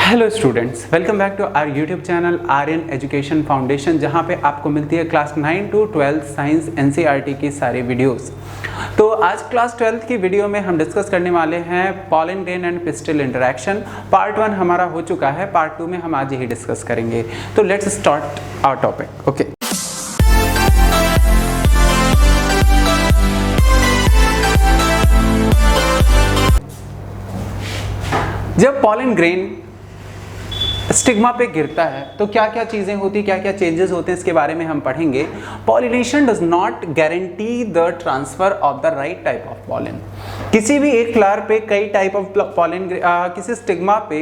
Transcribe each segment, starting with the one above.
Hello students, welcome back to our YouTube channel Aryan education foundation, जहां पे आपको मिलती है क्लास 9 to 12 साइंस एनसीईआरटी की सारी वीडियोस। तो आज क्लास 12 की वीडियो में हम डिस्कस करने वाले हैं pollen grain and pistil interaction. Part 1 हमारा हो चुका है, पार्ट 2 में हम आज यही डिस्कस करेंगे। तो let's start our topic. Okay, जब पॉलन ग्रेन स्टिग्मा पे गिरता है तो क्या क्या चीज़ें होती, क्या क्या चेंजेस होते हैं, इसके बारे में हम पढ़ेंगे। Pollination does not guarantee the transfer of the right type of pollen. किसी भी एक फ्लावर पे कई टाइप ऑफ पॉलन, किसी स्टिग्मा पे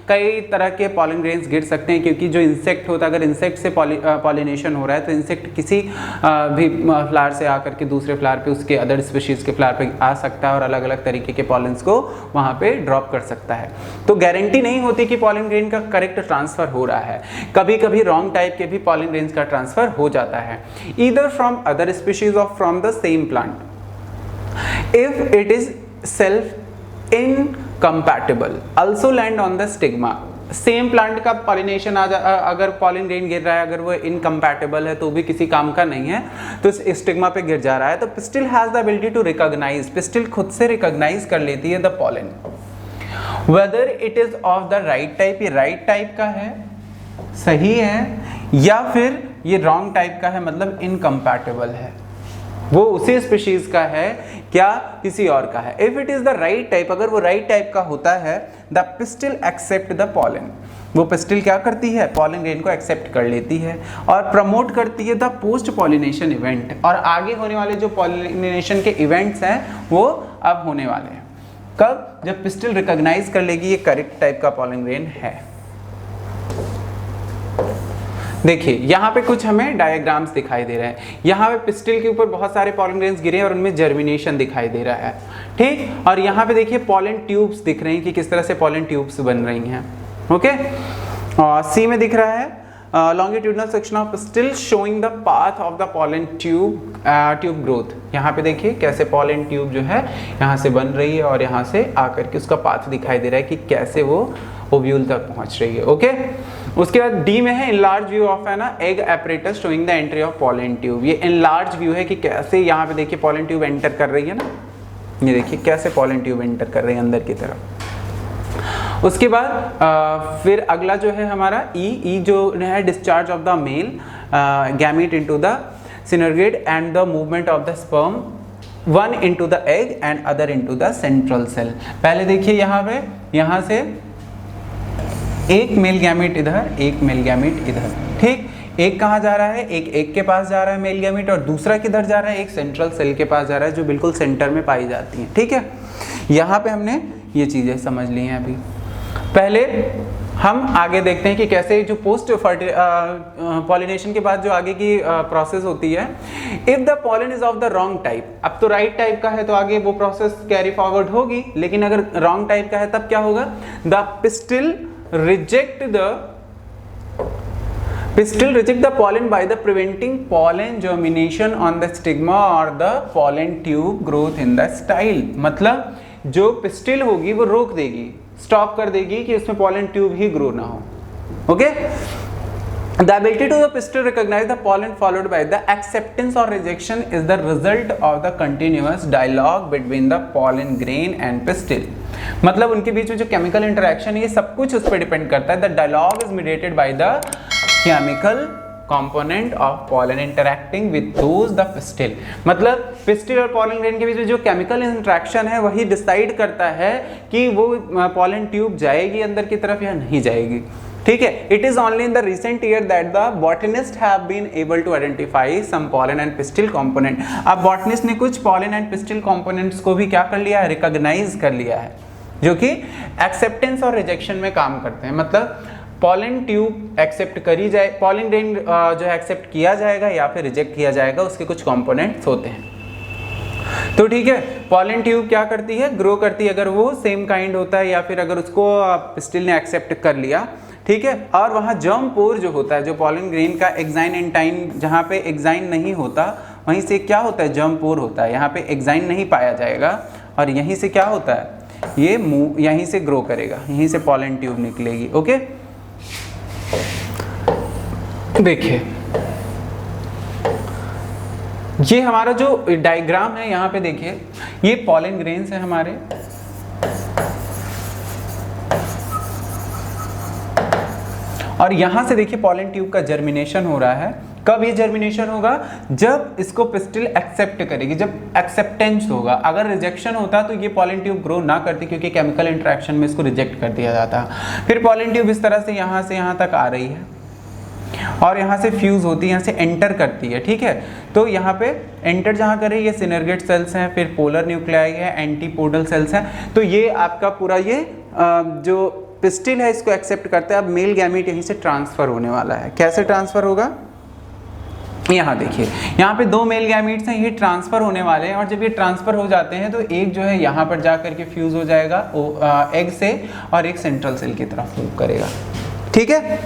कई तरह के पॉलन ग्रेन्स गिर सकते हैं, क्योंकि जो इंसेक्ट होता है, अगर इंसेक्ट से पॉलिनेशन हो रहा है तो इंसेक्ट किसी भी फ्लावर से आकर के दूसरे फ्लावर पे, उसके अदर स्पीशीज़ के फ्लावर पे आ सकता है और अलग अलग तरीके के पॉलन्स को वहाँ पे ड्रॉप कर सकता है। तो गारंटी नहीं होती कि पॉलन ग्रेन का करेक्ट ट्रांसफर हो रहा है। कभी कभी रॉन्ग टाइप के भी पॉलन ग्रेन्स का ट्रांसफर हो जाता है, ईदर फ्रॉम अदर स्पीशीज और from the same plant. If it is self incompatible also land on the stigma. Same plant का पॉलिनेशन अगर पॉलन ग्रेन गिर रहा है, अगर वो इनकम्पैटिबल है तो भी किसी काम का नहीं है, तो इस स्टिग्मा पे गिर जा रहा है, तो pistil has the ability to recognise, pistil खुद से रिकॉग्नाइज कर लेती है the pollen, whether it is of the right type, ये राइट टाइप का है, सही है, या फिर ये रॉन्ग टाइप का है, मतलब इनकम्पैटिबल है, वो उसी स्पीशीज का है क्या किसी और का है। If it is the right type, अगर वो राइट टाइप का होता है, the pistil accept the pollen, वो पिस्टिल क्या करती है, पॉलन ग्रेन को एक्सेप्ट कर लेती है और प्रमोट करती है द पोस्ट पॉलिनेशन इवेंट, और आगे होने वाले जो पॉलिनेशन के इवेंट्स हैं वो अब होने वाले हैं। कब? जब पिस्टिल रिकॉग्नाइज कर लेगी ये करेक्ट टाइप का पॉलन ग्रेन है। देखिए यहाँ पे कुछ हमें डायग्राम्स दिखाई दे रहे हैं। यहाँ पे पिस्टिल के ऊपर बहुत सारे पॉलन ग्रेन्स गिरे हैं और उनमें जर्मिनेशन दिखाई दे रहा है, ठीक। और यहाँ पे देखिए पॉलन ट्यूब्स दिख रही हैं कि किस तरह से पॉलन ट्यूब्स बन रही हैं। ओके, और सी में दिख रहा है longitudinal section of pistil showing the path of the pollen tube growth। यहाँ पे देखिए कैसे pollen tube जो है यहाँ से बन रही है और यहाँ से आकर के उसका पाथ दिखाई दे रहा है कि कैसे वो ओव्यूल तक पहुँच रही है। ओके, उसके बाद डी में है enlarged view of है ना egg apparatus showing the entry of pollen tube। ये enlarged view है कि कैसे यहाँ पे देखिए pollen tube enter कर रही है ना, ये देखिए कैसे pollen tube enter कर रही है अंदर की तरफ। उसके बाद फिर अगला जो है हमारा ई जो है discharge of the male gamete into the synergid and the movement of the sperm, one into the egg and other into the central cell. पहले देखिए यहाँ पे, यहाँ से एक मेल गैमीट इधर, एक मेल गैमीट इधर, ठीक। एक कहाँ जा रहा है, एक एग के पास जा रहा है मेल गैमीट, और दूसरा किधर जा रहा है, एक सेंट्रल सेल के पास जा रहा है जो बिल्कुल सेंटर में पाई जाती है, ठीक है। यहाँ पे हमने ये चीज़ें समझ ली हैं। अभी पहले हम आगे देखते हैं कि कैसे जो पोस्ट पॉलिनेशन के बाद जो आगे की प्रोसेस होती है। If the pollen is of the wrong type, अब तो राइट टाइप का है तो आगे वो प्रोसेस कैरी फॉरवर्ड होगी, लेकिन अगर रॉन्ग टाइप का है तब क्या होगा, the pistil reject the pollen by the preventing pollen germination on the stigma or the pollen tube growth in the style। मतलब जो पिस्टिल होगी वो रोक देगी, स्टॉप कर देगी कि उसमें pollen tube ही ग्रो ना हो। Okay, the ability to the pistil recognize the pollen followed by the acceptance or rejection is the result of the continuous dialogue between the pollen grain and pistil। मतलब उनके बीच में जो chemical interaction है ये सब कुछ उस पर डिपेंड करता है। The dialogue is mediated by the chemical component of pollen interacting with those the pistil। मतलब पिस्टिल और pollen grain के बीच में जो केमिकल इंटरेक्शन है वही डिसाइड करता है कि वो pollen ट्यूब जाएगी अंदर की तरफ या नहीं जाएगी, ठीक है। It is only in the recent year that the botanist have been able to identify some pollen and pistil component। अब बॉटनिस्ट ने कुछ pollen and pistil components को भी क्या कर लिया है, रिकॉग्नाइज कर लिया है, जो कि एक्सेप्टेंस और रिजेक्शन में काम करते हैं। मतलब पॉलन ट्यूब एक्सेप्ट करी जाए, पॉलन ग्रेन जो है एक्सेप्ट किया जाएगा या फिर रिजेक्ट किया जाएगा, उसके कुछ कंपोनेंट्स होते हैं। तो ठीक है, पॉलन ट्यूब क्या करती है, ग्रो करती है, अगर वो सेम काइंड होता है या फिर अगर उसको पिस्टिल ने एक्सेप्ट कर लिया, ठीक है। और वहाँ जर्म पोर जो होता है, जो पॉलन ग्रेन का एक्साइन एंटाइन, जहाँ पे एक्साइन नहीं होता वहीं से क्या होता है, जर्म पोर होता है। यहाँ पे एक्साइन नहीं पाया जाएगा और यहीं से क्या होता है, ये यहीं से ग्रो करेगा, यहीं से पॉलन ट्यूब निकलेगी। ओके, देखिए ये हमारा जो डायग्राम है यहाँ पे देखिए, ये पॉलन ग्रेन्स है हमारे, और यहां से देखिए पॉलन ट्यूब का जर्मिनेशन हो रहा है। कब ये जर्मिनेशन होगा? जब इसको पिस्टिल एक्सेप्ट करेगी, जब एक्सेप्टेंस होगा। अगर रिजेक्शन होता तो ये पॉलन ट्यूब ग्रो ना करती, क्योंकि केमिकल इंटरेक्शन में इसको रिजेक्ट कर दिया जाता। फिर पॉलन ट्यूब इस तरह से यहाँ तक आ रही है और यहाँ से फ्यूज होती है, यहाँ से एंटर करती है। ठीक है, तो यहाँ पे एंटर जहाँ करे ये सिनर्गेट सेल्स हैं, फिर पोलर न्यूक्लियाई है, एंटीपोडल सेल्स हैं। तो ये आपका पूरा ये जो पिस्टिल है इसको एक्सेप्ट करता है। अब मेल गैमीट यहीं से ट्रांसफर होने वाला है। कैसे ट्रांसफर होगा? यहाँ देखिए, यहाँ पे 2 मेल गैमीट्स हैं, ये ट्रांसफर होने वाले हैं, और जब ये ट्रांसफर हो जाते हैं तो एक जो है यहाँ पर जा करके फ्यूज हो जाएगा एग से, और एक सेंट्रल सेल की तरफ मूव करेगा। ठीक है,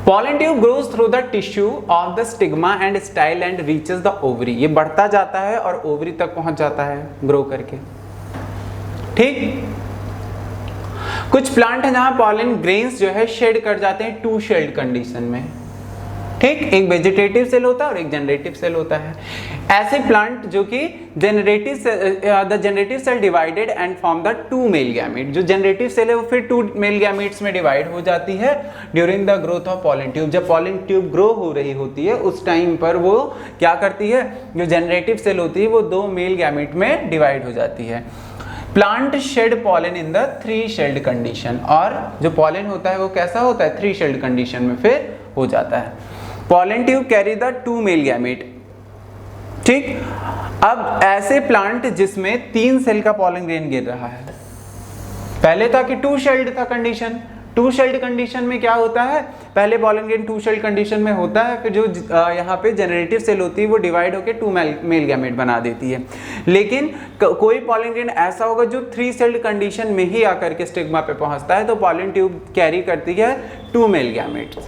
Pollen tube grows through the tissue of the stigma and style and reaches the ovary। ये बढ़ता जाता है और ओवरी तक पहुंच जाता है ग्रो करके। ठीक, कुछ प्लांट है जहां पॉलन ग्रेन्स जो है शेड कर जाते हैं 2 शेल्ड कंडीशन में। ठीक, एक वेजिटेटिव सेल होता है और एक जनरेटिव सेल होता है। ऐसे प्लांट जो कि generative cell divided and form the 2 male gamete. जो जनरेटिव सेल है वो फिर 2 मेल गैमीट्स में डिवाइड हो जाती है during the growth of pollen tube. जब पॉलन ट्यूब ग्रो हो रही होती है उस टाइम पर वो क्या करती है, जो जनरेटिव सेल होती है वो 2 मेल गैमीट में डिवाइड हो जाती है। Plant shed pollen in the 3 celled condition, और जो पॉलन होता है वो कैसा होता है? 3 शेल्ड कंडीशन में फिर हो जाता है। Pollen tube carry the 2 male gamete. ठीक, अब ऐसे प्लांट जिसमें 3 सेल का पॉलन ग्रेन गिर रहा है, पहले था कि 2 शेल्ड था कंडीशन। 2 शेल्ड कंडीशन में क्या होता है? पहले पॉलन ग्रेन 2 शेल्ड कंडीशन में होता है, फिर जो यहाँ पे जनरेटिव सेल होती है वो डिवाइड होकर 2 मेल गैमेट बना देती है। लेकिन कोई पॉलन ग्रेन ऐसा होगा जो 3 सेल्ड कंडीशन में ही आकर के स्टिग्मा पे पहुंचता है, तो पॉलन ट्यूब कैरी करती है 2 मेल गैमेट्स।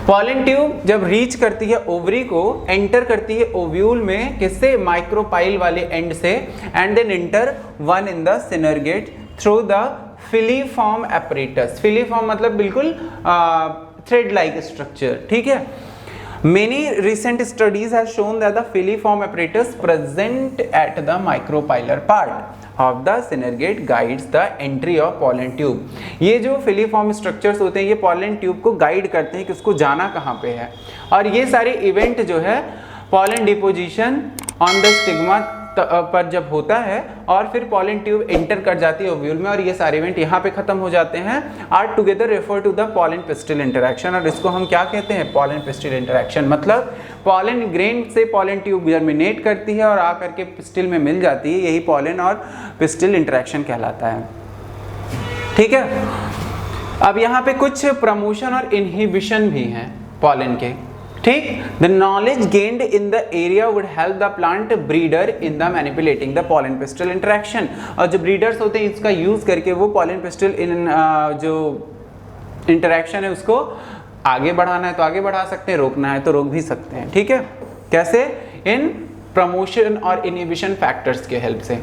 पॉलन ट्यूब जब रीच करती है ओवरी को, एंटर करती है ओव्यूल में, किससे? माइक्रोपाइल वाले एंड से, and then enter one in the synergid through the filiform apparatus. Filiform मतलब बिल्कुल थ्रेड लाइक स्ट्रक्चर। ठीक है, many recent studies have shown that the filiform apparatus present at the micropylar part of the synergate guides the entry of pollen tube। ये जो filiform structures होते हैं ये pollen tube को गाइड करते हैं कि उसको जाना कहाँ पे है, और ये सारे इवेंट जो है pollen deposition on the stigma पर जब होता है और फिर पॉलन ट्यूब एंटर कर जाती है ओव्यूल में, और ये सारे इवेंट यहाँ पे खत्म हो जाते हैं, are together refer to the pollen pistil interaction. और इसको हम क्या कहते हैं? Pollen pistil interaction. मतलब पॉलन ग्रेन से पॉलन ट्यूब जर्मिनेट करती है और आकर के पिस्टिल में मिल जाती है, यही पॉलन और पिस्टिल इंटरेक्शन कहलाता है। ठीक है, अब यहाँ पे कुछ प्रमोशन और इनहिबिशन भी हैं पॉलन के। ठीक, the knowledge gained in the area would help the plant breeder in the manipulating the pollen pistil interaction. और जो ब्रीडर्स होते हैं इसका यूज करके वो पॉलन पिस्टिल जो इंटरेक्शन है उसको आगे बढ़ाना है तो आगे बढ़ा सकते हैं, रोकना है तो रोक भी सकते हैं। ठीक है, कैसे? इन प्रमोशन और इनहिबिशन फैक्टर्स के हेल्प से।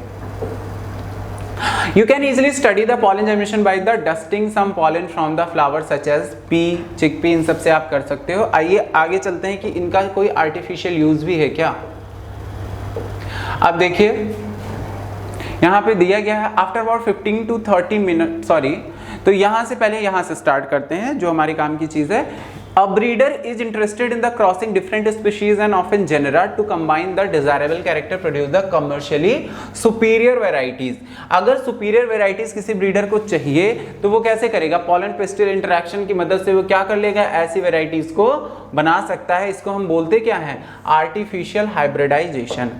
You can easily study the pollen generation by the dusting some pollen from the flowers such as pea, chickpea, इन सब से आप कर सकते हो। आइए आगे चलते हैं कि इनका कोई आर्टिफिशियल यूज भी है क्या। अब देखिए यहाँ पे दिया गया है after about 15 to 30 minute, sorry, तो यहाँ से पहले यहाँ से स्टार्ट करते हैं जो हमारे काम की चीज़ है। A breeder is interested in the crossing different species and often genera to combine the desirable character, produce the commercially superior varieties। अगर superior varieties किसी breeder को चाहिए तो वो कैसे करेगा? pollen pistil interaction की मदद से वो क्या कर लेगा? ऐसी varieties को बना सकता है। इसको हम बोलते क्या हैं? artificial hybridization।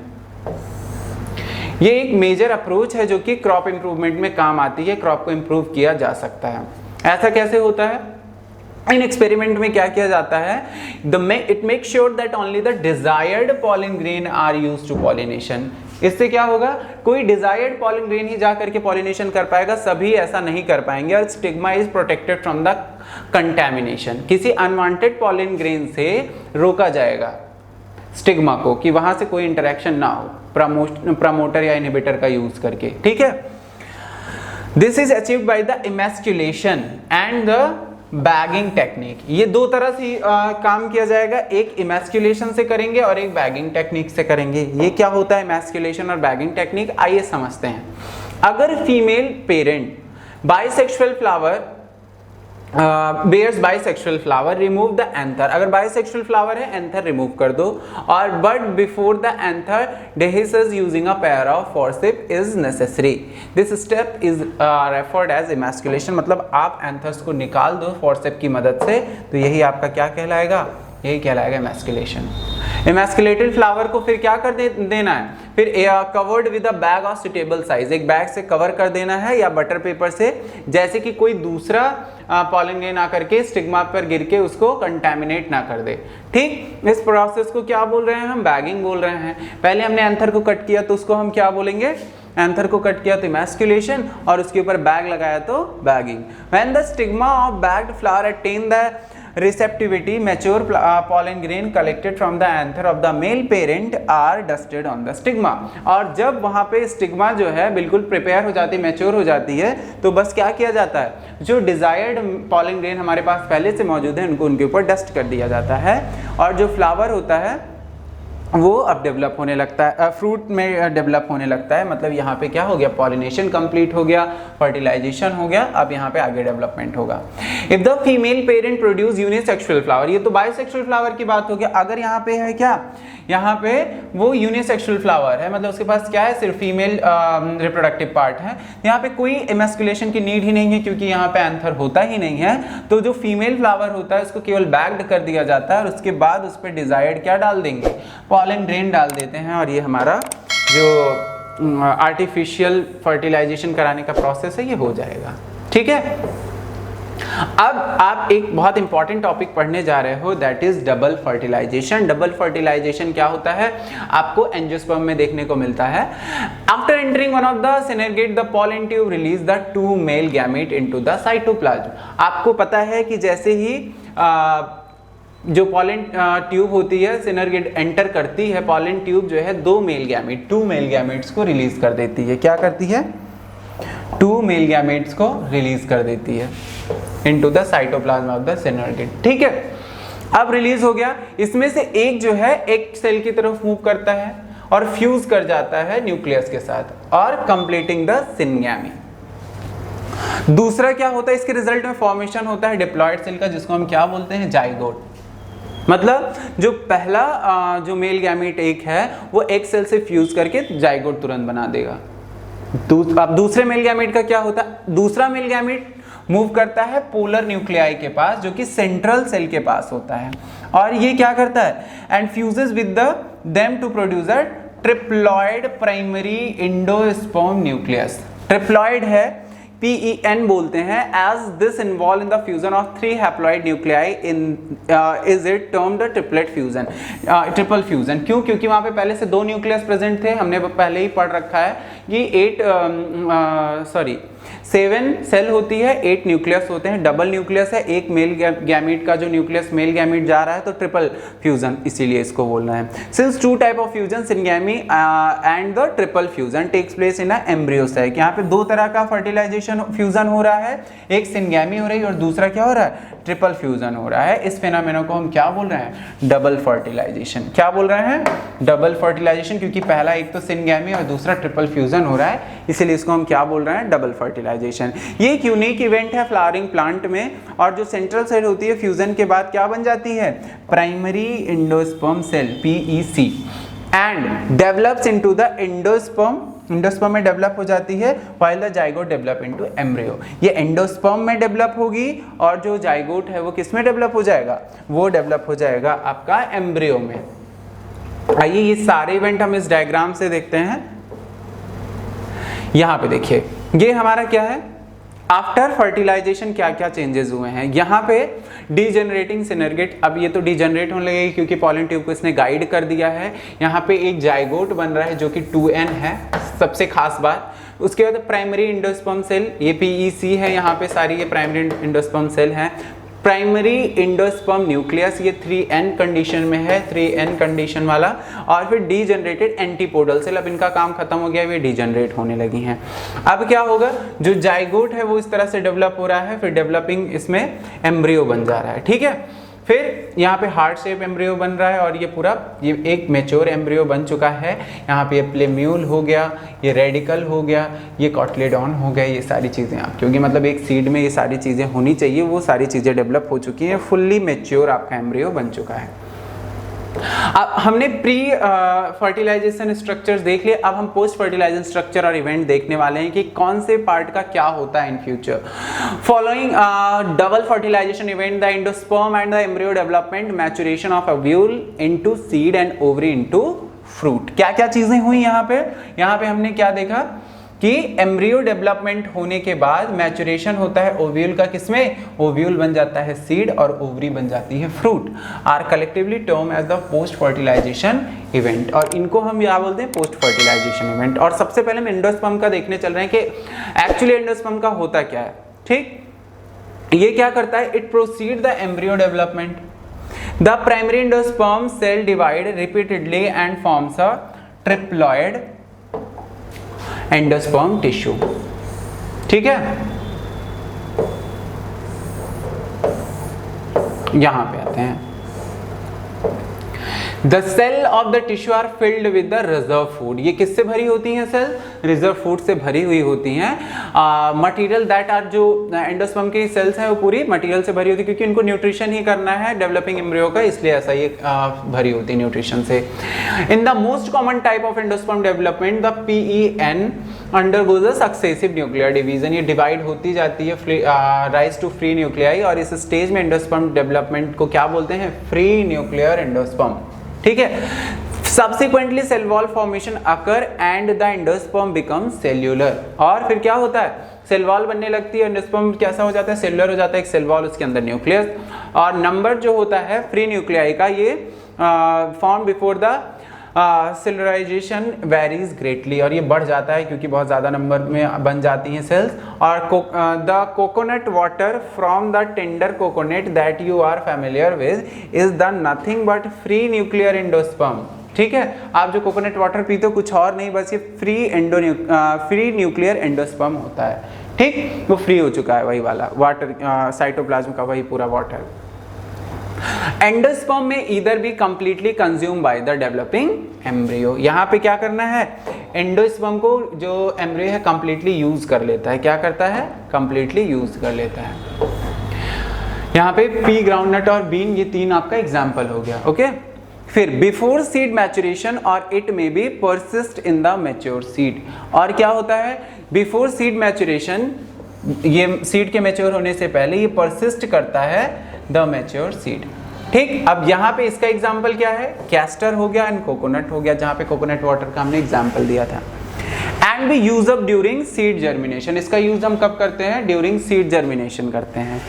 ये एक मेजर अप्रोच है जो कि क्रॉप इंप्रूवमेंट में काम आती है, क्रॉप को इंप्रूव किया जा सकता है। ऐसा कैसे होता है? इन एक्सपेरिमेंट में क्या किया जाता है, it make sure that only the desired pollen grain are used to pollination. इससे क्या होगा, कोई डिजायर्ड पॉलन ग्रेन ही जा करके पॉलिनेशन कर पाएगा, सभी ऐसा नहीं कर पाएंगे। और stigma is protected from the contamination, किसी अनवांटेड पॉलन ग्रेन से रोका जाएगा स्टिग्मा को कि वहां से कोई इंटरेक्शन ना हो प्रमोटर या इनहिबिटर का यूज करके, ठीक है। This is achieved by the emasculation and the bagging technique. ये दो तरह से काम किया जाएगा, एक इमैस्कुलेशन से करेंगे और एक बैगिंग टेक्निक से करेंगे। ये क्या होता है इमैस्कुलेशन और बैगिंग टेक्निक, आइए समझते हैं। अगर female parent bisexual flower bears bisexual flower, remove the anther। अगर बाइसेक्सुअल फ्लावर है एंथर रिमूव कर दो, और but before the anther dehisces using a pair of forceps is necessary। this step is referred as emasculation। मतलब आप anthers को निकाल दो फोर्सेप की मदद से, तो यही आपका क्या कहलाएगा, यही कहलाएगा इमैस्कुलेशन। इमैस्कुलेटेड फ्लावर को फिर क्या कर देना है, फिर covered with a bag of suitable size, एक बैग से कवर कर देना है या बटर पेपर से, जैसे कि कोई दूसरा पॉलन ग्रेन आकर के स्टिग्मा पर गिर के उसको कंटैमिनेट ना कर दे, ठीक। इस प्रोसेस को क्या बोल रहे हैं हम, बैगिंग बोल रहे हैं। पहले हमने एंथर को कट किया तो उसको हम क्या बोलेंगे, एंथर को कट किया तो इमैस्कुलेशन, और उसके ऊपर बैग लगाया तो bagging. When the stigma of bagged flower attain the receptivity, mature pollen grain collected from the anther of the male parent are dusted on the stigma। और जब वहाँ पे स्टिग्मा जो है बिल्कुल प्रिपेयर हो जाती है, मैच्योर हो जाती है, तो बस क्या किया जाता है, जो डिजायर्ड पॉलन ग्रेन हमारे पास पहले से मौजूद है उनको उनके ऊपर डस्ट कर दिया जाता है, और जो फ्लावर होता है वो अब डेवलप होने लगता है, फ्रूट में डेवलप होने लगता है। मतलब यहाँ पे क्या हो गया, पॉलिनेशन कंप्लीट हो गया, फर्टिलाइजेशन हो गया, अब यहाँ पे आगे डेवलपमेंट होगा। If the female parent produce unisexual flower, ये तो बाइसेक्सुअल फ्लावर की बात हो गया। अगर यहाँ पे है क्या, यहाँ पे वो यूनिसेक्सुअल फ्लावर है, मतलब उसके पास क्या है, सिर्फ फीमेल रिप्रोडक्टिव पार्ट है, यहाँ पे कोई इमैस्कुलेशन की नीड ही नहीं है क्योंकि यहाँ पे एंथर होता ही नहीं है। तो जो फीमेल फ्लावर होता है उसको केवल बैग्ड कर दिया जाता है, और उसके बाद उस पर डिजायर्ड क्या डाल देंगे, पॉलन ग्रेन डाल देते हैं, और ये हमारा जो आर्टिफिशियल फर्टिलाइजेशन कराने का प्रोसेस है ये हो जाएगा, ठीक है। अब आप एक बहुत इंपॉर्टेंट टॉपिक पढ़ने जा रहे हो, that is double fertilisation. Double fertilisation क्या होता है, आपको एंजियोस्पर्म में देखने को मिलता है। After entering one of the synergid the pollen tube release the two male gamete into the cytoplasm. आपको पता है कि जैसे ही जो पॉलन ट्यूब होती है, सिनर्गेट एंटर करती है, पॉलन ट्यूब जो है टू मेल गैमेट्स को रिलीज कर देती है। क्या करती है, टू मेल गैमेट्स को रिलीज कर देती है into the cytoplasm of the synergid, ठीक है। अब रिलीज हो गया, इसमें से एक जो है एक सेल की तरफ मूव करता है और फ्यूज कर जाता है न्यूक्लियस के साथ और कंप्लीटिंग द सिनगैमी। दूसरा क्या होता है, इसके रिजल्ट में फॉर्मेशन होता है डिप्लॉयड सेल का, जिसको हम क्या बोलते हैं, जाइगोट। मतलब जो पहला जो मेल गैमेट एक है वो एक सेल से फ्यूज करके जाइगोट तुरंत बना देगा। अब दूसरे मेल गैमेट का क्या होता है, दूसरा मेल गैमेट मूव करता है पोलर न्यूक्लियाई के पास, जो कि सेंट्रल सेल के पास होता है, और ये क्या करता है, and fuses with them to produce a triploid primary endosperm nucleus. Triploid है, PEN बोलते हैं, as this involved in the fusion of 3 haploid nuclei in is it termed a triplet fusion, triple fusion। क्यों, क्योंकि वहाँ पे पहले से 2 nucleus present थे, हमने पहले ही पढ़ रखा है कि 7 सेल होती है, 8 न्यूक्लियस होते हैं, डबल न्यूक्लियस है, एक मेल गैमीट का जो न्यूक्लियस मेल गैमीट जा रहा है, तो ट्रिपल फ्यूजन इसीलिए इसको बोलना है। Since 2 type of fusion, syngamy and the triple fusion takes place in embryo sac. यहाँ पे 2 तरह का फर्टिलाइजेशन फ्यूजन हो रहा है, एक सिनगैमी हो रही है और दूसरा क्या हो रहा है, ट्रिपल फ्यूजन हो रहा है। इस फेनोमेना को हम क्या बोल रहे हैं, डबल फर्टिलाइजेशन। क्या बोल रहे हैं, डबल फर्टिलाइजेशन, क्योंकि पहला एक तो सिनगैमी और दूसरा ट्रिपल फ्यूजन हो रहा है, इसीलिए इसको हम क्या बोल रहे हैं, डबल फर्टिलाइजेशन। ये एक यूनिक इवेंट है फ्लावरिंग प्लांट में, और जो सेंट्रल सेल होती है फ्यूजन के बाद क्या बन जाती है, primary endosperm cell PEC, and develops into the endosperm में डेवलप हो जाती है, while the zygote develop into embryo. ये एंडोस्पर्म में डेवलप होगी, और जो जाइगोट है वो किस में डेवलप हो जाएगा, वो डेवलप हो जाएगा आपका एम्ब्रियो में। आइए ये सारे इवेंट हम इस डायग्राम से देखते हैं। यहाँ पे देखिए, ये हमारा क्या है, आफ्टर फर्टिलाइजेशन क्या क्या चेंजेस हुए हैं। यहाँ पे डीजेनरेटिंग सिनर्गेट, अब ये तो डीजेनरेट होने लगेगी क्योंकि पॉलन ट्यूब को इसने गाइड कर दिया है। यहाँ पे एक जाइगोट बन रहा है जो कि 2n है, सबसे खास बात। उसके बाद प्राइमरी इंडोस्पर्म सेल, ये PEC है, यहाँ पे सारी ये प्राइमरी इंडोस्पर्म सेल है। प्राइमरी इंडोस्पर्म न्यूक्लियस, ये 3n कंडीशन में है, 3n कंडीशन वाला। और फिर डीजनरेटेड एंटीपोडल सेल, अब इनका काम खत्म हो गया, ये डीजनरेट होने लगी हैं। अब क्या होगा, जो जाइगोट है वो इस तरह से डेवलप हो रहा है, फिर डेवलपिंग इसमें एम्ब्रियो बन जा रहा है, ठीक है। फिर यहाँ पे हार्ट शेप एम्ब्रियो बन रहा है और ये पूरा ये एक मैच्योर एम्ब्रियो बन चुका है। यहाँ पे ये प्लेम्यूल हो गया, ये रेडिकल हो गया, ये कॉटलेडॉन हो गया, ये सारी चीज़ें आप, क्योंकि मतलब एक सीड में ये सारी चीज़ें होनी चाहिए, वो सारी चीज़ें डेवलप हो चुकी हैं, फुल्ली मैच्योर आपका एम्ब्रियो बन चुका है। अब हमने प्री फर्टिलाइजेशन स्ट्रक्चर्स देख लिए, अब हम पोस्ट फर्टिलाइजेशन स्ट्रक्चर और इवेंट देखने वाले हैं कि कौन से पार्ट का क्या होता है in future. Following double fertilisation event, the endosperm and the embryo development, maturation of ovule into seed and ovary into fruit. क्या क्या चीजें हुई यहाँ पे हमने क्या देखा कि एम्ब्रियो डेवलपमेंट होने के बाद मैच्योरेशन होता है ओव्यूल का, किसमें, ओव्यूल बन जाता है सीड और ओवरी बन जाती है fruit, are collectively term as the post fertilisation event. और इनको हम क्या बोलते हैं, पोस्ट फर्टिलाइजेशन इवेंट। और सबसे पहले हम एंडोस्पर्म का देखने चल रहे हैं कि एक्चुअली एंडोस्पर्म का होता क्या है, ठीक। ये क्या करता है, it proceed the embryo development, the primary endosperm cell divide repeatedly and forms a triploid endosperm tissue, ठीक है। यहां पे आते हैं, the cell of the tissue are filled with the reserve food. ये किससे भरी होती हैं सेल, रिजर्व फूड से भरी हुई होती हैं। मटेरियल दैट आर, जो एंडोस्पर्म की सेल्स हैं वो पूरी मटेरियल से भरी होती है, क्योंकि इनको न्यूट्रिशन ही करना है डेवलपिंग एम्ब्रियो का, इसलिए ऐसा ये भरी होती है न्यूट्रिशन से। In the most common type of endosperm development, the PEN undergoes a successive nuclear division. ये डिवाइड होती जाती है राइज टू फ्री न्यूक्लियाई, और इस स्टेज में एंडोस्पर्म डेवलपमेंट को क्या बोलते हैं, फ्री न्यूक्लियर एंडोस्पर्म, ठीक है। Subsequently cell wall formation occur and the endosperm becomes cellular। और फिर क्या होता है, सेल वॉल बनने लगती है, एंडोस्पर्म कैसा हो जाता है, सेलुलर हो जाता है, एक सेल वॉल, उसके अंदर न्यूक्लियस। और नंबर जो होता है फ्री न्यूक्लियाई का, ये form before the cellularization varies greatly, और ये बढ़ जाता है क्योंकि बहुत ज़्यादा नंबर में बन जाती हैं सेल्स। और the coconut water from the tender coconut that you are familiar with is the nothing but free nuclear endosperm, ठीक है। आप जो कोकोनट वाटर पीते हो कुछ और नहीं, बस ये फ्री न्यूक्लियर एंडोस्पर्म होता है, ठीक। वो फ्री हो चुका है, वही वाला वाटर, साइटोप्लाज्म का वही पूरा वाटर। एंडोस्पर्म में either be completely consume by the developing embryo. यहाँ पे क्या करना है, एंडोस्पर्म को जो एम्ब्रियो है कंप्लीटली यूज कर लेता है, क्या करता है, कंप्लीटली यूज कर लेता है। यहाँ पे पी, ग्राउंडनट और बीन, ये तीन आपका एग्जाम्पल हो गया, ओके। फिर बिफोर सीड मैच्योरेशन और it may be persist in the mature seed. और क्या होता है, बिफोर सीड मैच्योरेशन, ये सीड के मैच्योर होने से पहले ये परसिस्ट करता है द मैच्योर सीड, ठीक। अब यहाँ पे इसका एग्जाम्पल क्या है, कैस्टर हो गया एंड कोकोनट हो गया, जहाँ पे कोकोनट वाटर का हमने एग्जाम्पल दिया था। And B use up during seed germination, इसका यूज हम कब करते हैं, ड्यूरिंग सीड जर्मिनेशन करते हैं।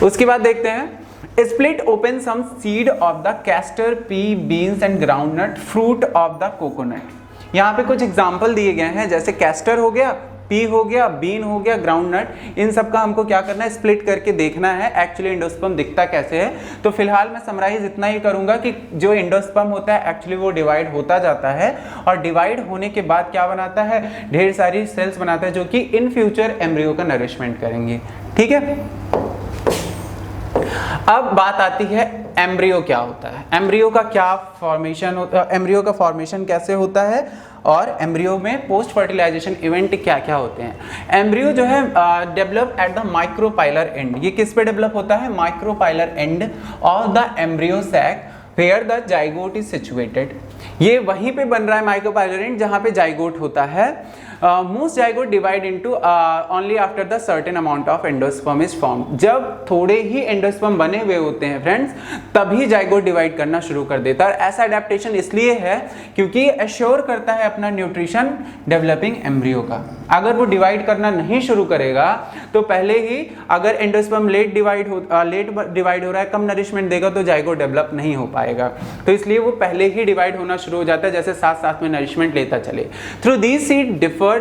उसके बाद देखते हैं, split open some seed of the castor, pea, beans and groundnut, fruit of the coconut। यहाँ पे कुछ एग्जाम्पल दिए गए हैं, जैसे कैस्टर हो गया, पी हो गया, बीन हो गया, ग्राउंडनट, इन सब का हमको क्या करना है, स्प्लिट करके देखना है एक्चुअली एंडोस्पर्म दिखता कैसे है। तो फिलहाल मैं समराइज इतना ही करूंगा कि जो एंडोस्पर्म होता है एक्चुअली वो डिवाइड होता जाता है, और डिवाइड होने के बाद क्या बनाता है, ढेर सारी सेल्स बनाता है जो कि इन फ्यूचर एम्ब्रियो का नरिशमेंट करेंगे, ठीक है। अब बात आती है एम्ब्रियो क्या होता है, एम्ब्रियो का क्या फॉर्मेशन होता है, एम्ब्रियो का फॉर्मेशन कैसे होता है, और एम्ब्रियो में पोस्ट फर्टिलाइजेशन इवेंट क्या क्या होते हैं। एम्ब्रियो जो है develop at the micropylar end, ये किस पे डेवलप होता है, micropylar end of the embryo sac where the zygote is situated. ये वहीं पे बन रहा है माइक्रोपाइलर एंड जहाँ पे जाइगोट होता है। Most zygote divide into only after the certain amount of endosperm is form. जब थोड़े ही एंडोस्पर्म बने हुए होते हैं फ्रेंड्स, तभी जाइगोट डिवाइड करना शुरू कर देता है। और ऐसा अडेप्टेशन इसलिए है क्योंकि एश्योर करता है अपना न्यूट्रिशन डेवलपिंग एम्ब्रियो का। अगर वो डिवाइड करना नहीं शुरू करेगा तो पहले ही अगर एंडोस्पर्म लेट डिवाइड हो रहा है, कम नरिशमेंट देगा, तो जाइगोट डेवलप नहीं हो पाएगा। तो इसलिए वो पहले ही डिवाइड होना शुरू हो जाता है, जैसे साथ साथ में नरिशमेंट लेता चले। Through these seed differ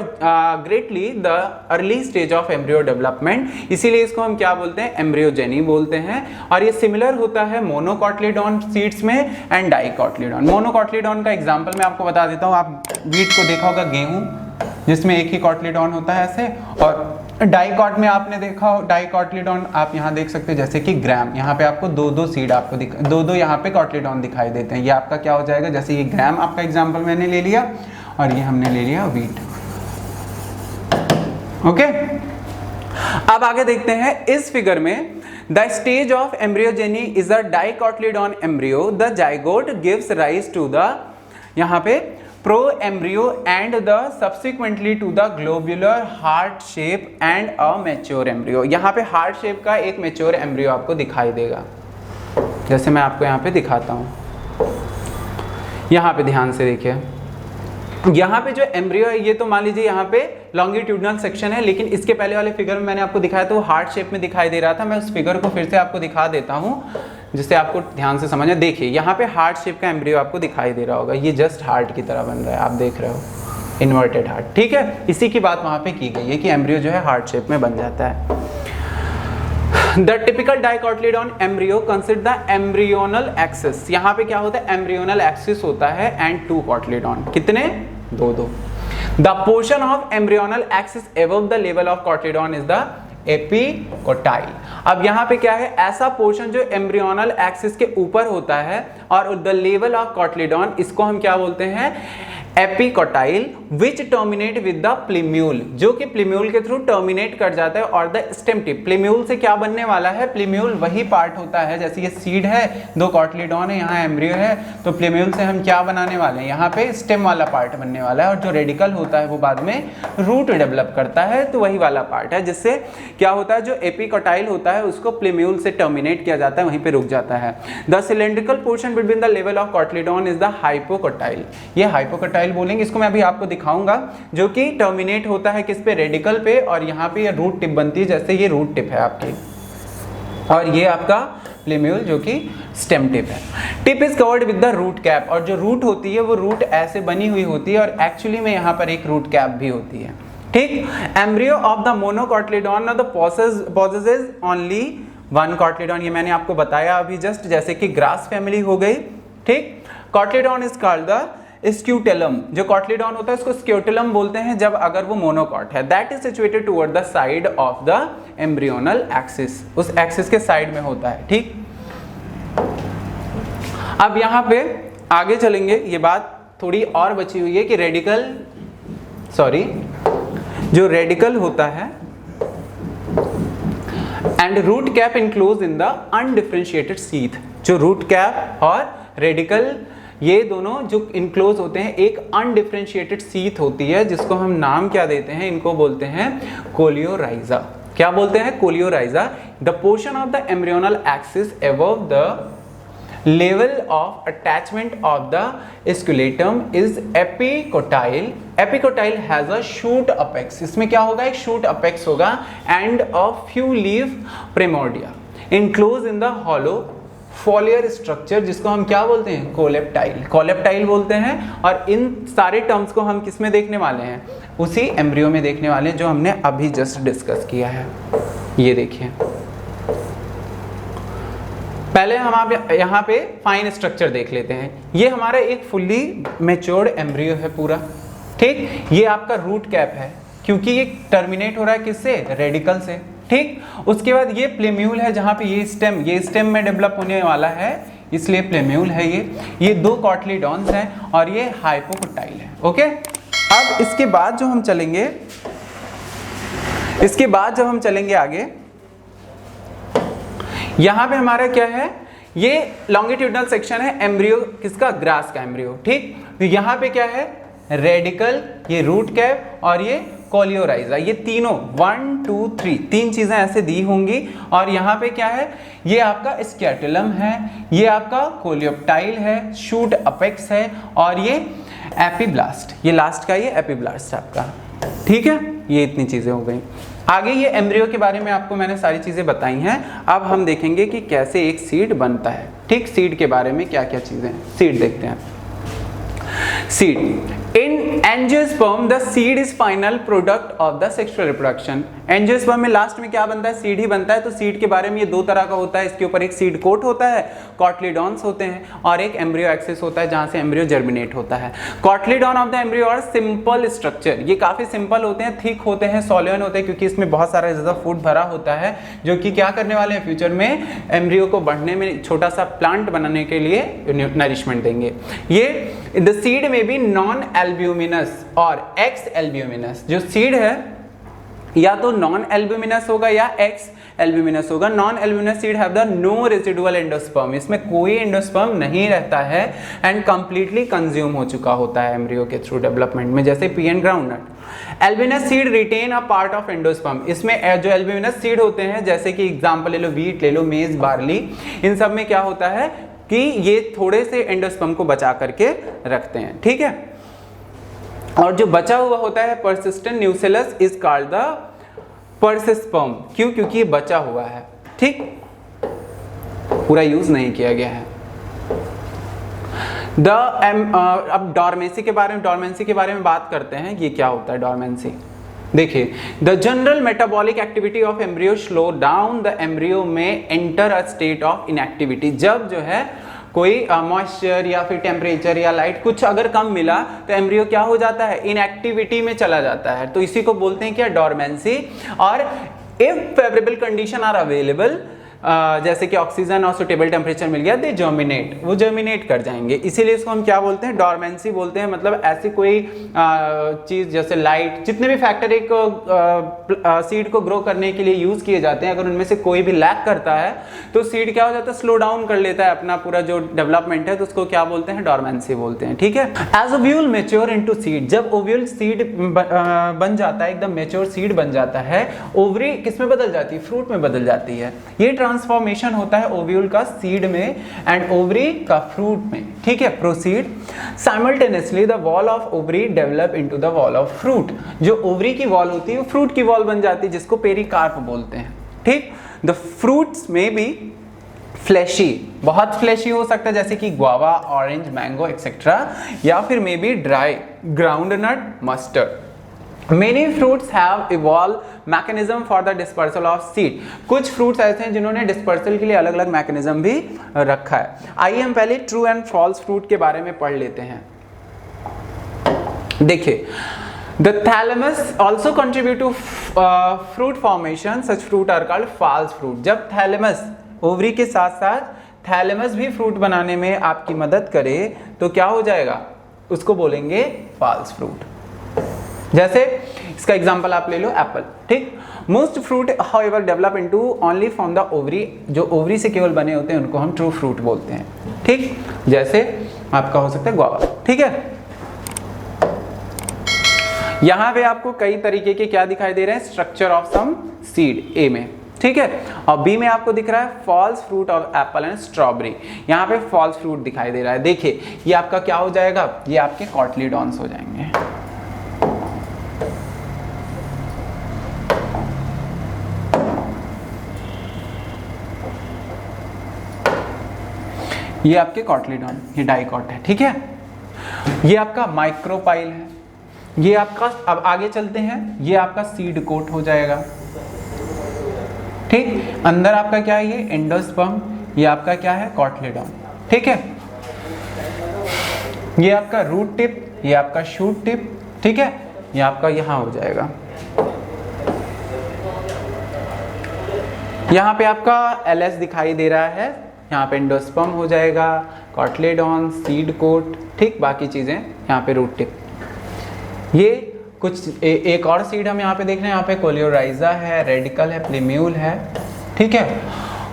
greatly the early stage of embryo development, इसीलिए इसको हम क्या बोलते हैं, एम्ब्रियोजेनी बोलते हैं। और ये सिमिलर होता है मोनोकॉटिलीडॉन सीड्स में एंड डाइकॉटिलीडॉन। मोनोकॉटिलीडॉन का एग्जांपल मैं आपको बता देता हूँ। आप वीट को देखा होगा, गेहूं, जिसमें एक ही कॉटिलीडॉन होता है ऐसे। और डाइकॉट में आपने देखा हो, डाइकॉटिलीडॉन आप यहाँ देख सकते हैं, जैसे कि ग्राम, यहाँ पे आपको दो सीड आपको दो यहाँ पे कॉटिलीडॉन दिखाई देते हैं। ये आपका क्या हो जाएगा, जैसे ये ग्राम आपका एग्जांपल मैंने ले लिया और ये हमने ले लिया वीट। ओके, अब आगे देखते हैं इस फिगर में। The stage of embryogeny is a dicotyledon embryo, the zygote gives rise to the यहाँ पे pro embryo and the subsequently to the globular heart shape and a mature embryo. यहाँ पे हार्ट शेप का एक mature embryo आपको दिखाई देगा, जैसे मैं आपको यहाँ पे दिखाता हूँ। यहाँ पे ध्यान से देखिए, यहाँ पे जो एम्ब्रियो है ये तो मान लीजिए यहाँ पे लॉन्गिट्यूडनल सेक्शन है, लेकिन इसके पहले वाले फिगर में मैंने आपको दिखाया तो वो हार्ट शेप में दिखाई दे रहा था। मैं उस फिगर को फिर से आपको दिखा देता हूँ जिससे आपको ध्यान से समझना। देखिए यहाँ पे हार्ट शेप का एम्ब्रियो आपको दिखाई दे रहा होगा, ये जस्ट हार्ट की तरह बन रहा है, आप देख रहे हो, इन्वर्टेड हार्ट। ठीक है, इसी की बात वहाँ पे की गई है कि एम्ब्रियो जो है हार्ट शेप में बन जाता है। The typical dicotyledon embryo consists the embryonal axis। यहाँ पे क्या होता है, एम्ब्रियोनल एक्सिस होता है एंड टू कॉटिलीडॉन, कितने, दो। The portion of embryonal axis above the level of cotyledon is the epicotyl. अब यहाँ पे क्या है, ऐसा पोर्शन जो एम्ब्रियोनल एक्सिस के ऊपर होता है और द लेवल ऑफ कॉटिलीडॉन, इसको हम क्या बोलते हैं, epicotyl, which terminate with the प्लीम्यूल, जो कि प्लीम्यूल के थ्रू टर्मिनेट कर जाता है, और द स्टेम टिप। प्लीम्यूल से क्या बनने वाला है, प्लीम्यूल वही पार्ट होता है, जैसे ये सीड है, दो कॉटिलीडॉन है, यहाँ एम्ब्रियो है, तो प्लीम्यूल से हम क्या बनाने वाले हैं, यहाँ पे स्टेम वाला पार्ट बनने वाला है। और जो रेडिकल होता है वो बाद में रूट डेवलप करता है, तो वही वाला पार्ट है, जिससे क्या होता है, जो एपिकोटाइल होता है उसको प्लीम्यूल से टर्मिनेट किया जाता है, वहीं पे रुक जाता है। The cylindrical portion between the level of cotyledon is the hypocotyl. ये हाइपोकोटाइल बोलेंगे, इसको मैं अभी आपको दिखाऊंगा, जो कि टर्मिनेट होता है किस पे, रेडिकल पे, और यहाँ पे ये रूट टिप बनती है, जैसे ये रूट टिप है आपकी, और ये आपका प्लीम्यूल जो कि स्टेम टिप है। Tip is covered with the root cap, और जो रूट होती है वो रूट ऐसे बनी हुई होती है, और एक्चुअली में यहाँ पर एक रूट कैप भी होती है। ठीक, embryo of the monocotyledon the possesses only one cotyledon, ये मैंने आपको बताया अभी जस्ट, जैसे कि ग्रास फैमिली हो गई। ठीक, cotyledon is called the scutellum, जो कॉटिलीडॉन होता है उसको स्क्यूटेलम बोलते हैं जब अगर वो मोनोकॉट है। That is situated toward the side of the embryonal axis, उस एक्सिस के साइड में होता है। ठीक, अब यहाँ पे आगे चलेंगे, ये बात थोड़ी और बची हुई है कि जो रेडिकल होता है and root cap enclose in the undifferentiated sheath. जो रूट कैप और रेडिकल ये दोनों जो इनक्लोज होते हैं, एक अनडिफरेंशिएटेड सीथ होती है, जिसको हम नाम क्या देते हैं, इनको बोलते हैं कोलियोराइजा। क्या बोलते हैं, coleorhiza. The portion of the embryonal axis above the level of attachment of the scutellum is epicotyl. Epicotyl has a shoot apex, इसमें क्या होगा, एक शूट अपेक्स होगा, and a few leaf primordia enclose in the hollow foliar structure, जिसको हम क्या बोलते हैं, कोलेप्टाइल बोलते हैं। और इन सारे टर्म्स को हम किस में देखने वाले हैं, उसी एम्ब्रियो में देखने वाले हैं जो हमने अभी जस्ट डिस्कस किया है। ये देखिए, पहले हम आप यहाँ पे फाइन स्ट्रक्चर देख लेते हैं। ये हमारा एक फुल्ली मैच्योर्ड एम्ब्रियो है पूरा। ठीक, ये आपका रूट कैप है, क्योंकि ये टर्मिनेट हो रहा है किससे, रेडिकल से। ठीक, उसके बाद ये प्लीम्यूल है, जहाँ पे ये स्टेम में डेवलप होने वाला है, इसलिए प्लीम्यूल है ये दो कॉटिलीडॉन्स हैं, और ये हाइपोकोटाइल है। ओके, अब इसके बाद जो हम चलेंगे आगे, यहाँ पे हमारा क्या है, ये लॉन्गिट्यूडनल सेक्शन है एम्ब्रियो किसका, ग्रास का एम्ब्रियो। ठीक, तो यहाँ पे क्या है, रेडिकल, ये रूट कैप और ये कोलियोराइजा, ये तीनों 1 2 3 तीन चीजें ऐसे दी होंगी। और यहाँ पे क्या है, ये आपका स्केटुलम है, ये आपका कोलियोप्टाइल है, शूट अपेक्स है और ये एपिब्लास्ट, ये लास्ट का ये एपिब्लास्ट आपका। ठीक है, ये इतनी चीजें हो गई। आगे ये एम्ब्रियो के बारे में आपको मैंने सारी चीजें बताई हैं। अब हम देखेंगे कि कैसे एक सीड बनता है। ठीक, सीड के बारे में क्या क्या चीजें हैं, सीड देखते हैं। Seed. In angiosperm, the seed is final product of the sexual reproduction. Angiosperm में लास्ट में क्या बनता है, सीड ही बनता है। तो सीड के बारे में ये दो तरह का होता है, इसके ऊपर एक सीड कोट होता है, कॉटलीडॉन्स होते हैं, और एक एम्ब्रियो एक्सिस होता है जहां से एम्ब्रियो जर्मिनेट होता है। कॉटलीडॉन ऑफ द एम्ब्रियो और सिंपल स्ट्रक्चर, ये काफी सिंपल होते हैं, थिक होते हैं, सॉल्यूएंट होते हैं, क्योंकि इसमें बहुत सारा ज्यादा फूड भरा होता है जो कि क्या करने वाले हैं, फ्यूचर में एम्ब्रियो को बढ़ने में, छोटा सा प्लांट बनाने के लिए नरिशमेंट देंगे। ये द सीड में भी नॉन एल्ब्यूमिनस और एक्स एल्ब्यूमिनस, जो सीड है या तो नॉन एल्ब्यूमिनस होगा या एक्स एल्ब्यूमिनस होगा। Non albuminous seed have the no residual endosperm, इसमें कोई एंडोस्पर्म नहीं रहता है एंड कंप्लीटली कंज्यूम हो चुका होता है एम्ब्रियो के थ्रू डेवलपमेंट में, जैसे pea and groundnut. Albuminous seed retain a part of endosperm, इसमें जो एल्ब्यूमिनस सीड होते हैं, जैसे कि एग्जांपल ले लो, वीट ले लो, मेज, बार्ली, इन सब में क्या होता है कि ये थोड़े से एंडोस्पर्म को बचा करके रखते हैं। ठीक है, और जो बचा हुआ होता है persistent nucellus is called the perisperm. क्यों? क्योंकि ये बचा हुआ है, ठीक, पूरा यूज नहीं किया गया है। अब डॉर्मेंसी के बारे में बात करते हैं। ये क्या होता है डॉर्मेंसी? देखिए, the general metabolic activity of embryo slow down the embryo में enter a state of inactivity. जब जो है कोई मॉइस्चर या फिर टेम्परेचर या लाइट कुछ अगर कम मिला तो एम्ब्रियो क्या हो जाता है, इनएक्टिविटी में चला जाता है। तो इसी को बोलते हैं क्या, डॉर्मेंसी। और if favourable condition are available, जैसे कि ऑक्सीजन और सुटेबल टेम्परेचर मिल गया, दे जर्मिनेट, वो जर्मिनेट कर जाएंगे, इसीलिए इसको हम क्या बोलते हैं, डॉर्मेंसी बोलते हैं। मतलब ऐसी कोई चीज जैसे लाइट, जितने भी फैक्टर एक सीड को ग्रो करने के लिए यूज किए जाते हैं, अगर उनमें से कोई भी लैक करता है तो सीड क्या हो जाता है, स्लो डाउन कर लेता है अपना पूरा जो डेवलपमेंट है, तो उसको क्या बोलते हैं, डॉर्मेंसी बोलते हैं। ठीक है, as ovule mature into seed, जब ओव्यूल सीड बन जाता है, एकदम मैच्योर सीड बन जाता है, ओवरी किस में बदल जाती है, फ्रूट में बदल जाती है। ये ट्रांसफॉर्मेशन होता है ओव्यूल का सीड में एंड ओवरी का फ्रूट में। ठीक है, proceed. Simultaneously the wall of ovary develop into the wall of fruit, जो ओवरी की वॉल होती है वो फ्रूट की वॉल बन जाती है, जिसको पेरिकार्प बोलते हैं। ठीक, द फ्रूट्स में भी फ्लैशी, बहुत फ्लैशी हो सकता है, जैसे कि गुआवा, ऑरेंज, मैंगो एक्सेट्रा, या फिर may be dry, groundnut, mustard. Many fruits have evolved mechanism for the dispersal of seed. कुछ फ्रूट्स ऐसे हैं जिन्होंने डिस्पर्सल के लिए अलग अलग मैकेनिज्म भी रखा है। आइए हम पहले ट्रू एंड फॉल्स फ्रूट के बारे में पढ़ लेते हैं। देखिए, the thalamus also contribute to fruit formation. Such fruit are called false fruit. जब थैलेमस, ओवरी के साथ साथ थैलेमस भी फ्रूट बनाने में आपकी मदद करे तो क्या हो जाएगा, उसको बोलेंगे फॉल्स फ्रूट। जैसे इसका एग्जांपल आप ले लो, एप्पल। ठीक, most fruit however develop into only from the ovary, जो ओवरी से केवल बने होते हैं उनको हम ट्रू फ्रूट बोलते हैं। ठीक, जैसे आपका हो सकता है गुआवा। ठीक है, यहां पे आपको कई तरीके के क्या दिखाई दे रहे हैं, स्ट्रक्चर ऑफ सम सीड ए में। ठीक है, और बी में आपको दिख रहा है false fruit of apple and strawberry. यहाँ पे फॉल्स फ्रूट दिखाई दे रहा है। देखिए, ये आपका क्या हो जाएगा, ये आपके कॉटलीडॉन्स हो जाएंगे। ये आपके कॉटलीडॉन, ये डाइकॉट है। ठीक है, ये आपका माइक्रोपाइल है, ये आपका, अब आगे चलते हैं, ये आपका सीड कोट हो जाएगा। ठीक, अंदर आपका क्या है, ये एंडोस्पर्म, ये आपका क्या है, कॉटलीडॉन। ठीक है, ये आपका रूट टिप, ये आपका शूट टिप। ठीक है, ये आपका यहां हो जाएगा। यहां पे आपका एलएस दिखाई दे रहा है, यहाँ पे एंडोस्पर्म हो जाएगा, कॉटलीडॉन, सीड कोट। ठीक, बाकी चीजें यहाँ पे रूट टिप। ये कुछ एक और सीड हम यहाँ पे देख रहे हैं, यहाँ पे कोलियोराइजा है, रेडिकल है, प्लीम्यूल है। ठीक है,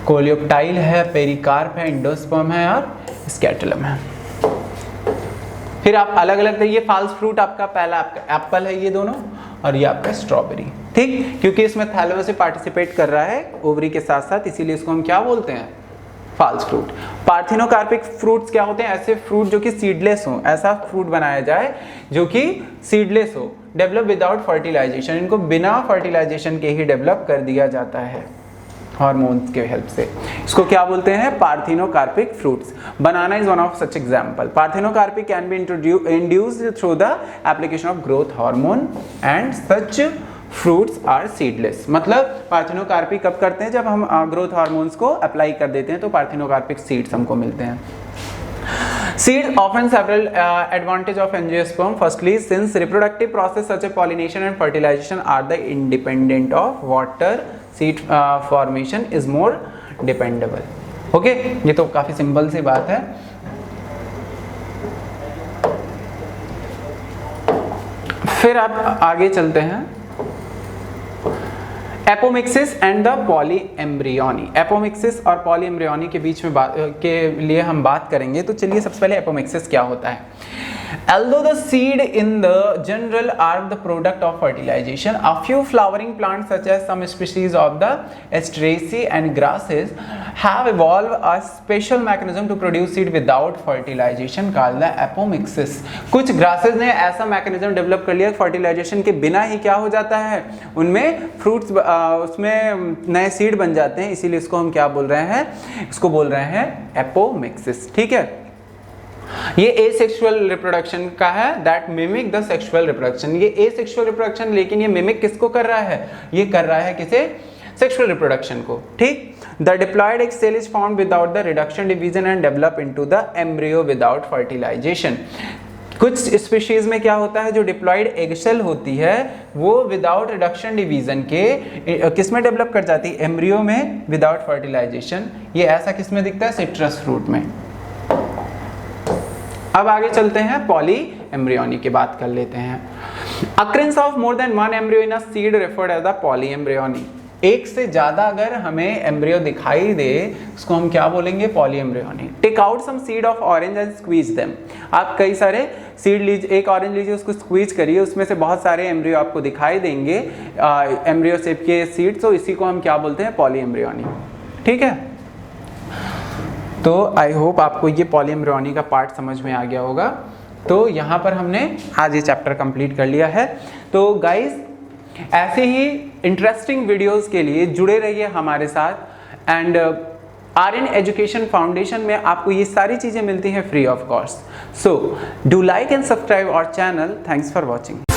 कोलियोप्टाइल है, पेरिकार्प है, एंडोस्पर्म है और स्केटुलम है। फिर आप अलग अलग, ये फॉल्स फ्रूट आपका पहला आपका एप्पल है ये दोनों, और ये आपका स्ट्रॉबेरी, ठीक, क्योंकि इसमें थैलेमस से पार्टिसिपेट कर रहा है ओवरी के साथ साथ, इसीलिए इसको हम क्या बोलते हैं, फॉल्स फ्रूट। पार्थिनोकार्पिक फ्रूट्स क्या होते हैं, ऐसे फ्रूट जो कि सीडलेस हो, ऐसा फ्रूट बनाया जाए जो कि सीडलेस हो, डेवलप विदाउट फर्टिलाइजेशन, इनको बिना फर्टिलाइजेशन के ही डेवलप कर दिया जाता है हार्मोन्स के हेल्प से, इसको क्या बोलते हैं, parthenocarpic fruits. Banana is one of such example. Parthenocarpic can be induced through the application of growth hormone and such fruits are seedless. मतलब पार्थिनोकार्पिक कब करते हैं, जब हम ग्रोथ हार्मोन्स को अप्लाई कर देते हैं तो पार्थिनोकार्पिक सीड्स हमको मिलते हैं। Seeds offer several advantage of angiosperm. Firstly, since reproductive process such as pollination and fertilization are the independent of water, seed formation is more dependable. Okay, ये तो काफी सिंपल सी बात है। फिर आप आगे चलते हैं, apomixis and the polyembryony. Apomixis और पॉलीएम्ब्रियोनी के बीच में के लिए हम बात करेंगे, तो चलिए सबसे पहले एपोमिक्सिस क्या होता है। Although the seed in the general are the product of fertilization, a few flowering plants such as some species of the Asteraceae and grasses have evolved a special mechanism to produce seed without fertilization called the apomixis. कुछ grasses ने ऐसा mechanism develop कर लिया fertilization के बिना ही क्या हो जाता है, उनमें fruits उसमें नए seed बन जाते हैं, इसीलिए इसको हम क्या बोल रहे हैं, इसको बोल रहे हैं apomixis, ठीक है। ये एसेक्सुअल रिप्रोडक्शन का है, that mimic the sexual reproduction. ये एसेक्सुअल रिप्रोडक्शन, लेकिन ये मिमिक किसको कर रहा है, ये कर रहा है किसे, सेक्सुअल रिप्रोडक्शन को, ठीक। The diploid egg cell is formed without the reduction division and develop into the embryo without fertilization। कुछ स्पीशीज में क्या होता है, जो डिप्लॉयड एग सेल होती है वो विदाउट रिडक्शन डिवीजन के किस में डेवलप कर जाती है, एम्ब्रियो में विदाउट फर्टिलाइजेशन। ये ऐसा किस में दिखता है, सिट्रस फ्रूट में। अब आगे चलते हैं, पॉली एम्ब्रियोनी की बात कर लेते हैं। Occurrence of more than one embryo in a seed referred as the polyembryony. एक से ज्यादा अगर हमें एम्ब्रियो दिखाई दे उसको हम क्या बोलेंगे, polyembryony. Take out some seed of orange and squeeze them. आप कई सारे सीड लीजिए, एक ऑरेंज लीजिए, उसको स्क्वीज करिए, उसमें से बहुत सारे एम्ब्रियो आपको दिखाई देंगे, एम्ब्रियो शेप के सीड, तो इसी को हम क्या बोलते हैं, पॉली एम्ब्रियोनी, ठीक है। तो आई होप आपको ये पॉलीएम्ब्रियोनी का पार्ट समझ में आ गया होगा। तो यहाँ पर हमने आज ये चैप्टर कंप्लीट कर लिया है। तो गाइस, ऐसे ही इंटरेस्टिंग वीडियोस के लिए जुड़े रहिए हमारे साथ, एंड आर्यन एजुकेशन फाउंडेशन में आपको ये सारी चीज़ें मिलती हैं free of cost. So do like and subscribe our channel. Thanks for watching.